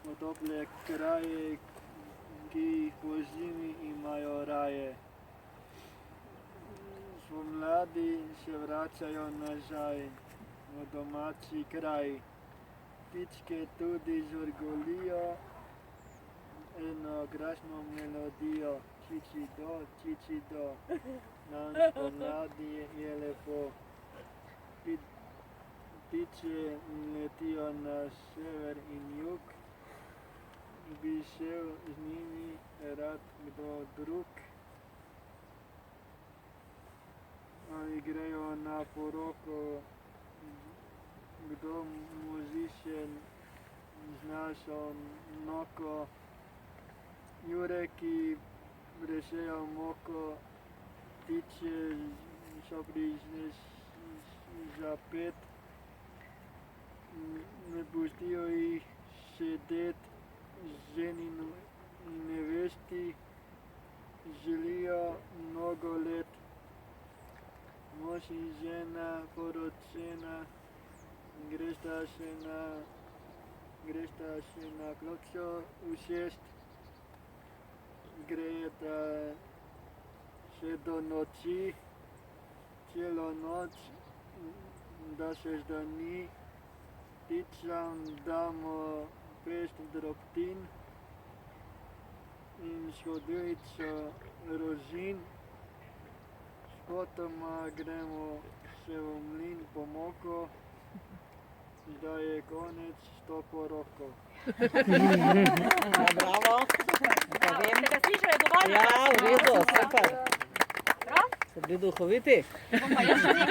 v tople kraje, ki jih pozimi imajo raje. Spomladi se vračajo nazaj v domači kraj. Ptičke tudi žvrgolijo eno krasno melodijo. Čičido, nam spomladi je lepo. Ptiče letijo na sever in jug, bi šel z njimi rad kdo drug. Ali grejo na poroko, kdo muzičen z našo noko. Jureki brešejo moko, ptiče so prišle za pet. Ne pustijo jih sedet, ženinu in nevesti želijo mnogo let. Mož in žena poročena, gresta še na klopco usest, gresta še do noči, celo noč, da se zdani. Pticam damo 5 drobtin in skodelico rozin. Spotoma gremo še v mlin po moko, zdaj je konec s to poroko. Bravo. Ste ga slišali dovolj? Ja, v redu, super. Prav? Ste bili duhoviti? Bom pa jaz še nekaj